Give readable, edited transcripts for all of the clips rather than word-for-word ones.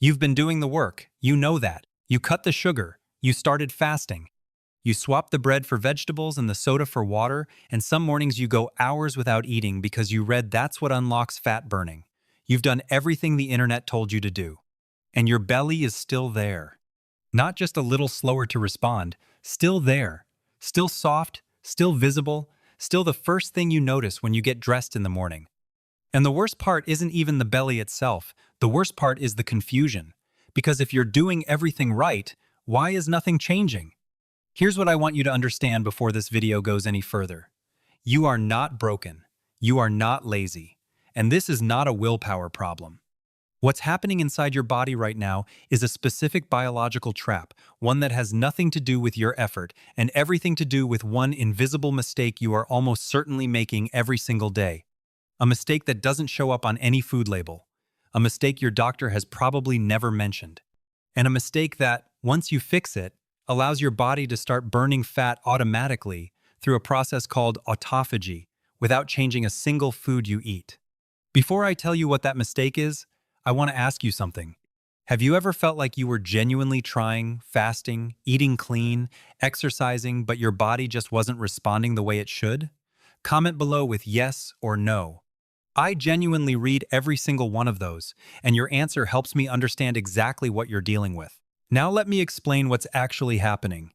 You've been doing the work, you know that. You cut the sugar, you started fasting. You swap the bread for vegetables and the soda for water, and some mornings you go hours without eating because you read that's what unlocks fat burning. You've done everything the internet told you to do. And your belly is still there. Not just a little slower to respond, still there. Still soft, still visible, still the first thing you notice when you get dressed in the morning. And the worst part isn't even the belly itself. The worst part is the confusion. Because if you're doing everything right, why is nothing changing? Here's what I want you to understand before this video goes any further. You are not broken. You are not lazy. And this is not a willpower problem. What's happening inside your body right now is a specific biological trap, one that has nothing to do with your effort and everything to do with one invisible mistake you are almost certainly making every single day. A mistake that doesn't show up on any food label. A mistake your doctor has probably never mentioned. And a mistake that, once you fix it, allows your body to start burning fat automatically through a process called autophagy without changing a single food you eat. Before I tell you what that mistake is, I want to ask you something. Have you ever felt like you were genuinely trying, fasting, eating clean, exercising, but your body just wasn't responding the way it should? Comment below with yes or no. I genuinely read every single one of those, and your answer helps me understand exactly what you're dealing with. Now let me explain what's actually happening.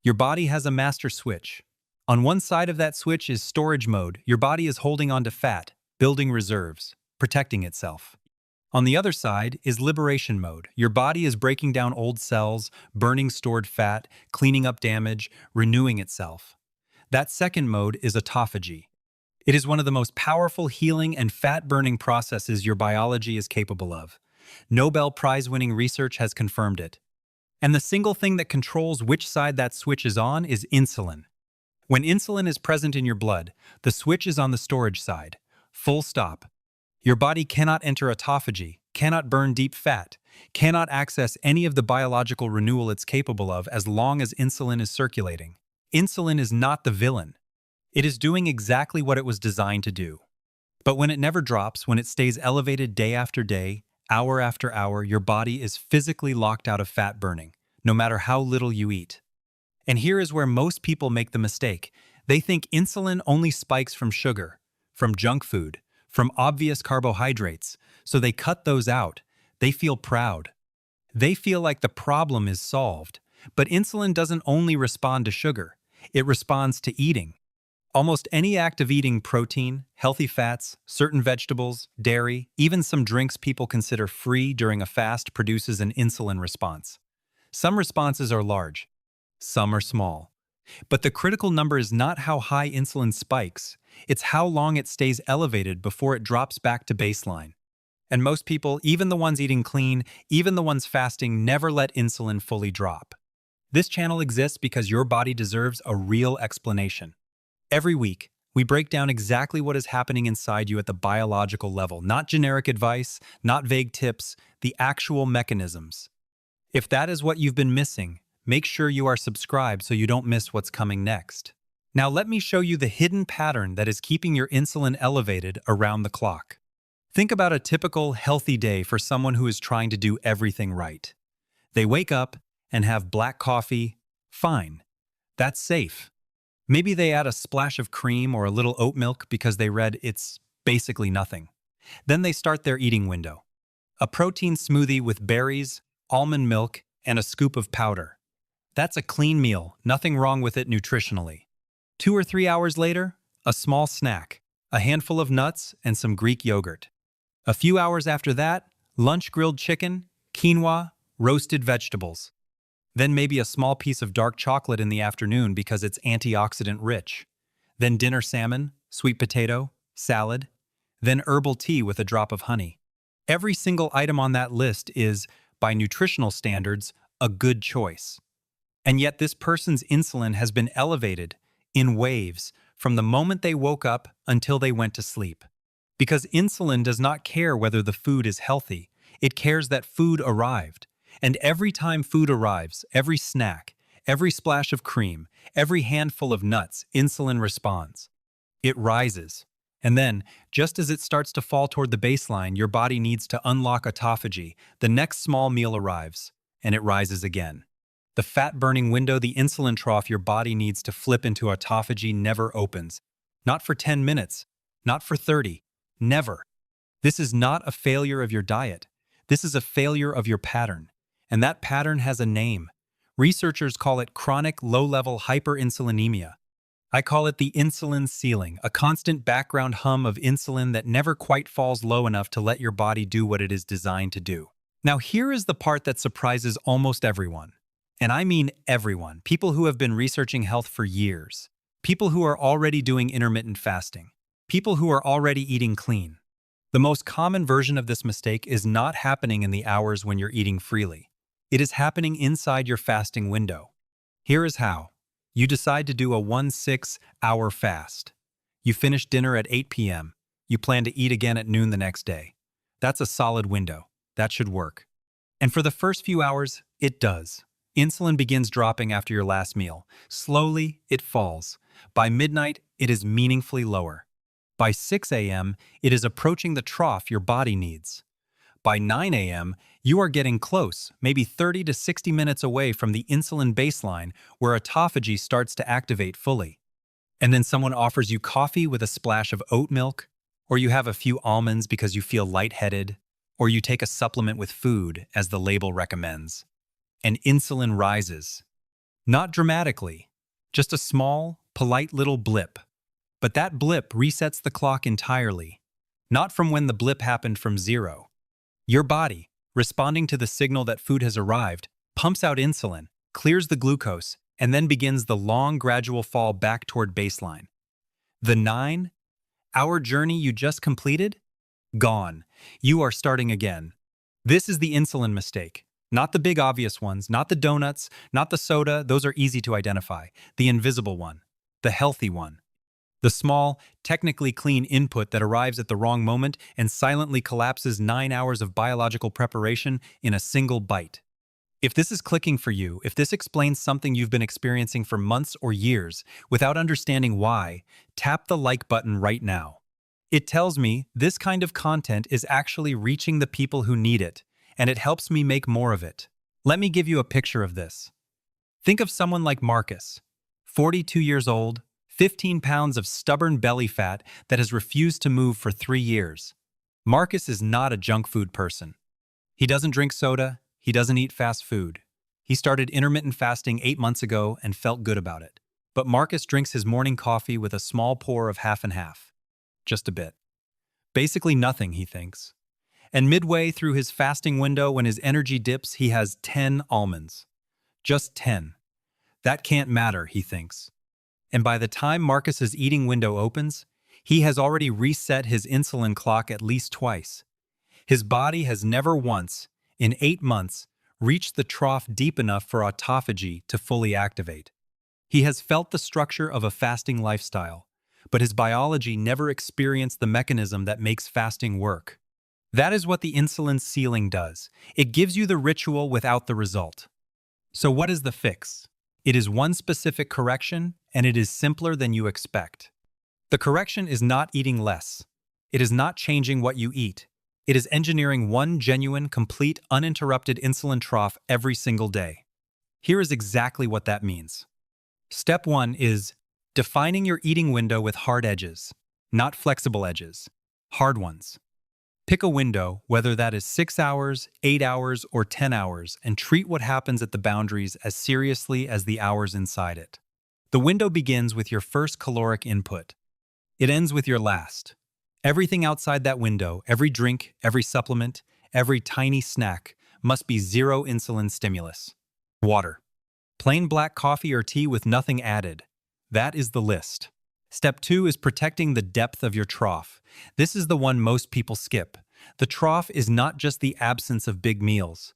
Your body has a master switch. On one side of that switch is storage mode. Your body is holding on to fat, building reserves, protecting itself. On the other side is liberation mode. Your body is breaking down old cells, burning stored fat, cleaning up damage, renewing itself. That second mode is autophagy. It is one of the most powerful healing and fat-burning processes your biology is capable of. Nobel Prize-winning research has confirmed it. And the single thing that controls which side that switch is on is insulin. When insulin is present in your blood, the switch is on the storage side. Full stop. Your body cannot enter autophagy, cannot burn deep fat, cannot access any of the biological renewal it's capable of as long as insulin is circulating. Insulin is not the villain. It is doing exactly what it was designed to do. But when it never drops, when it stays elevated day after day, hour after hour, your body is physically locked out of fat burning, no matter how little you eat. And here is where most people make the mistake. They think insulin only spikes from sugar, from junk food, from obvious carbohydrates, so they cut those out. They feel proud. They feel like the problem is solved. But insulin doesn't only respond to sugar. It responds to eating. Almost any act of eating protein, healthy fats, certain vegetables, dairy, even some drinks people consider free during a fast produces an insulin response. Some responses are large, some are small. But the critical number is not how high insulin spikes, it's how long it stays elevated before it drops back to baseline. And most people, even the ones eating clean, even the ones fasting, never let insulin fully drop. This channel exists because your body deserves a real explanation. Every week, we break down exactly what is happening inside you at the biological level, not generic advice, not vague tips, the actual mechanisms. If that is what you've been missing, make sure you are subscribed so you don't miss what's coming next. Now let me show you the hidden pattern that is keeping your insulin elevated around the clock. Think about a typical healthy day for someone who is trying to do everything right. They wake up and have black coffee. Fine. That's safe. Maybe they add a splash of cream or a little oat milk because they read it's basically nothing. Then they start their eating window. A protein smoothie with berries, almond milk, and a scoop of powder. That's a clean meal, nothing wrong with it nutritionally. 2 or 3 hours later, a small snack, a handful of nuts, and some Greek yogurt. A few hours after that, lunch grilled chicken, quinoa, roasted vegetables. Then maybe a small piece of dark chocolate in the afternoon because it's antioxidant rich. Then dinner salmon, sweet potato, salad. Then herbal tea with a drop of honey. Every single item on that list is, by nutritional standards, a good choice. And yet this person's insulin has been elevated in waves from the moment they woke up until they went to sleep. Because insulin does not care whether the food is healthy, it cares that food arrived. And every time food arrives, every snack, every splash of cream, every handful of nuts, insulin responds. It rises. And then, just as it starts to fall toward the baseline, your body needs to unlock autophagy. The next small meal arrives, and it rises again. The fat-burning window, the insulin trough your body needs to flip into autophagy, never opens. Not for 10 minutes, not for 30, never. This is not a failure of your diet. This is a failure of your pattern. And that pattern has a name. Researchers call it chronic low-level hyperinsulinemia. I call it the insulin ceiling, a constant background hum of insulin that never quite falls low enough to let your body do what it is designed to do. Now here is the part that surprises almost everyone. And I mean everyone, people who have been researching health for years, people who are already doing intermittent fasting, people who are already eating clean. The most common version of this mistake is not happening in the hours when you're eating freely. It is happening inside your fasting window. Here is how. You decide to do a 1-6-hour fast. You finish dinner at 8 p.m. You plan to eat again at noon the next day. That's a solid window. That should work. And for the first few hours, it does. Insulin begins dropping after your last meal. Slowly, it falls. By midnight, it is meaningfully lower. By 6 a.m., it is approaching the trough your body needs. By 9 a.m., you are getting close, maybe 30 to 60 minutes away from the insulin baseline where autophagy starts to activate fully. And then someone offers you coffee with a splash of oat milk, or you have a few almonds because you feel lightheaded, or you take a supplement with food as the label recommends. And insulin rises. Not dramatically, just a small, polite little blip. But that blip resets the clock entirely, not from when the blip happened from zero. Your body, responding to the signal that food has arrived, pumps out insulin, clears the glucose, and then begins the long, gradual fall back toward baseline. The 9-hour journey you just completed? Gone. You are starting again. This is the insulin mistake. Not the big obvious ones, not the donuts, not the soda, those are easy to identify. The invisible one, the healthy one. The small, technically clean input that arrives at the wrong moment and silently collapses 9 hours of biological preparation in a single bite. If this is clicking for you, if this explains something you've been experiencing for months or years without understanding why, tap the like button right now. It tells me this kind of content is actually reaching the people who need it, and it helps me make more of it. Let me give you a picture of this. Think of someone like Marcus, 42 years old, 15 pounds of stubborn belly fat that has refused to move for 3 years. Marcus is not a junk food person. He doesn't drink soda, he doesn't eat fast food. He started intermittent fasting 8 months ago and felt good about it. But Marcus drinks his morning coffee with a small pour of half and half. Just a bit. Basically nothing, he thinks. And midway through his fasting window, when his energy dips, he has 10 almonds. Just 10. That can't matter, he thinks. And by the time Marcus's eating window opens, he has already reset his insulin clock at least twice. His body has never once, in 8 months, reached the trough deep enough for autophagy to fully activate. He has felt the structure of a fasting lifestyle, but his biology never experienced the mechanism that makes fasting work. That is what the insulin ceiling does. It gives you the ritual without the result. So what is the fix? It is one specific correction, and it is simpler than you expect. The correction is not eating less. It is not changing what you eat. It is engineering one genuine, complete, uninterrupted insulin trough every single day. Here is exactly what that means. Step 1 is defining your eating window with hard edges, not flexible edges, hard ones. Pick a window, whether that is 6 hours, 8 hours, or 10 hours, and treat what happens at the boundaries as seriously as the hours inside it. The window begins with your first caloric input. It ends with your last. Everything outside that window, every drink, every supplement, every tiny snack, must be zero insulin stimulus. Water. Plain black coffee or tea with nothing added. That is the list. Step 2 is protecting the depth of your trough. This is the one most people skip. The trough is not just the absence of big meals.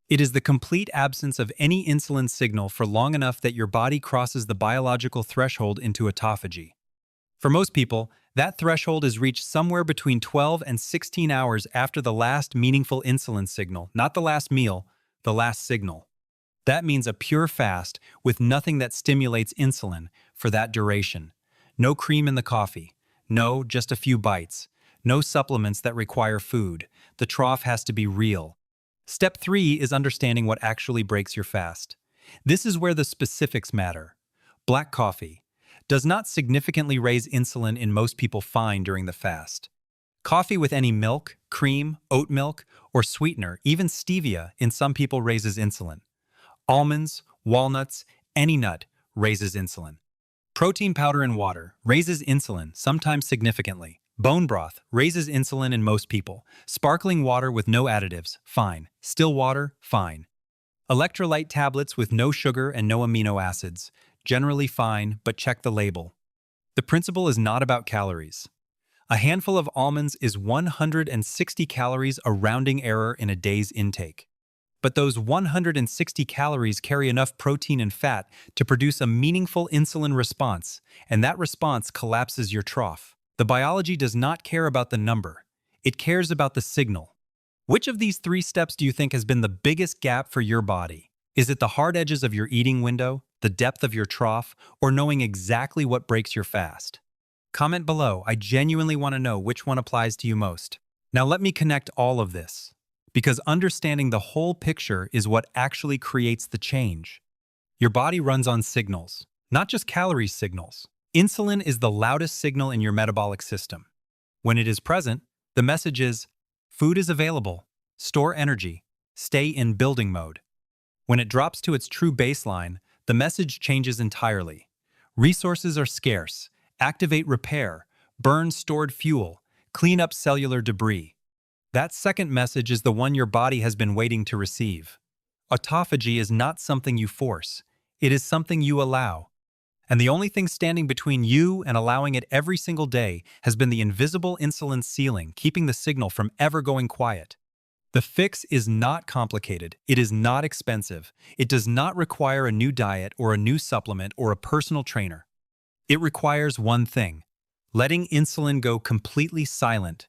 It is the complete absence of any insulin signal for long enough that your body crosses the biological threshold into autophagy. For most people, that threshold is reached somewhere between 12 and 16 hours after the last meaningful insulin signal, not the last meal, the last signal. That means a pure fast with nothing that stimulates insulin for that duration. No cream in the coffee, No, just a few bites. No supplements that require food. The trough has to be real. Step 3 is understanding what actually breaks your fast. This is where the specifics matter. Black coffee does not significantly raise insulin in most people fine during the fast. Coffee with any milk, cream, oat milk, or sweetener, even stevia, in some people raises insulin. Almonds, walnuts, any nut raises insulin. Protein powder in water raises insulin, sometimes significantly. Bone broth raises insulin in most people. Sparkling water with no additives, fine. Still water, fine. Electrolyte tablets with no sugar and no amino acids, generally fine, but check the label. The principle is not about calories. A handful of almonds is 160 calories, a rounding error in a day's intake. But those 160 calories carry enough protein and fat to produce a meaningful insulin response, and that response collapses your trough. The biology does not care about the number. It cares about the signal. Which of these 3 steps do you think has been the biggest gap for your body? Is it the hard edges of your eating window, the depth of your trough, or knowing exactly what breaks your fast? Comment below. I genuinely want to know which one applies to you most. Now let me connect all of this, because understanding the whole picture is what actually creates the change. Your body runs on signals, not just calorie signals. Insulin is the loudest signal in your metabolic system. When it is present, the message is, food is available, store energy, stay in building mode. When it drops to its true baseline, the message changes entirely. Resources are scarce, activate repair, burn stored fuel, clean up cellular debris. That second message is the one your body has been waiting to receive. Autophagy is not something you force. It is something you allow. And the only thing standing between you and allowing it every single day has been the invisible insulin ceiling, keeping the signal from ever going quiet. The fix is not complicated. It is not expensive. It does not require a new diet or a new supplement or a personal trainer. It requires one thing: letting insulin go completely silent,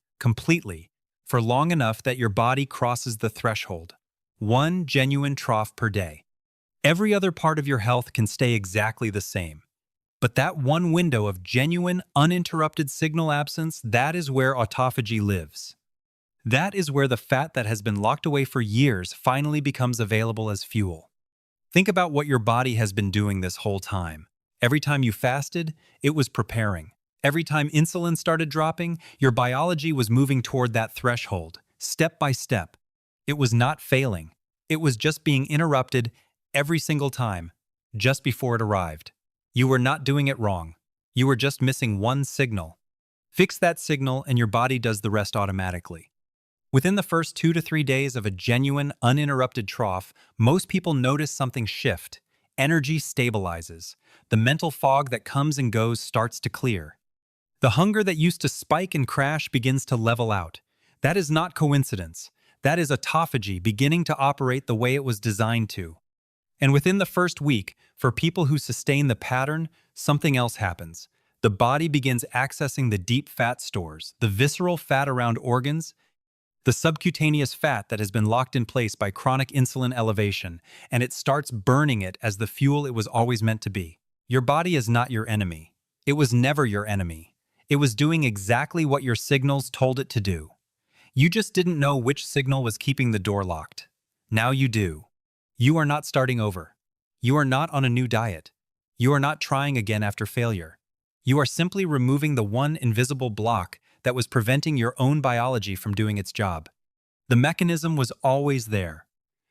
for long enough that your body crosses the threshold. One genuine trough per day. Every other part of your health can stay exactly the same. But that one window of genuine, uninterrupted signal absence, that is where autophagy lives. That is where the fat that has been locked away for years finally becomes available as fuel. Think about what your body has been doing this whole time. Every time you fasted, it was preparing. Every time insulin started dropping, your biology was moving toward that threshold, step by step. It was not failing. It was just being interrupted every single time, just before it arrived. You were not doing it wrong. You were just missing one signal. Fix that signal and your body does the rest automatically. Within the first 2 to 3 days of a genuine, uninterrupted trough, most people notice something shift. Energy stabilizes. The mental fog that comes and goes starts to clear. The hunger that used to spike and crash begins to level out. That is not coincidence. That is autophagy beginning to operate the way it was designed to. And within the first week, for people who sustain the pattern, something else happens. The body begins accessing the deep fat stores, the visceral fat around organs, the subcutaneous fat that has been locked in place by chronic insulin elevation, and it starts burning it as the fuel it was always meant to be. Your body is not your enemy. It was never your enemy. It was doing exactly what your signals told it to do. You just didn't know which signal was keeping the door locked. Now you do. You are not starting over. You are not on a new diet. You are not trying again after failure. You are simply removing the one invisible block that was preventing your own biology from doing its job. The mechanism was always there.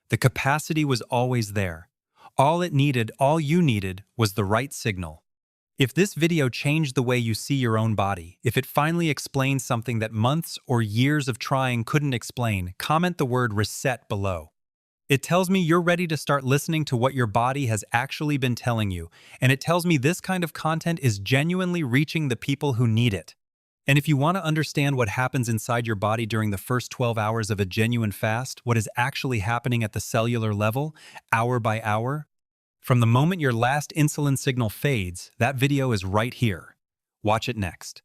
The capacity was always there. All you needed was the right signal. If this video changed the way you see your own body, if it finally explains something that months or years of trying couldn't explain, comment the word reset below. It tells me you're ready to start listening to what your body has actually been telling you, and it tells me this kind of content is genuinely reaching the people who need it. And if you want to understand what happens inside your body during the first 12 hours of a genuine fast, what is actually happening at the cellular level, hour by hour, from the moment your last insulin signal fades, that video is right here. Watch it next.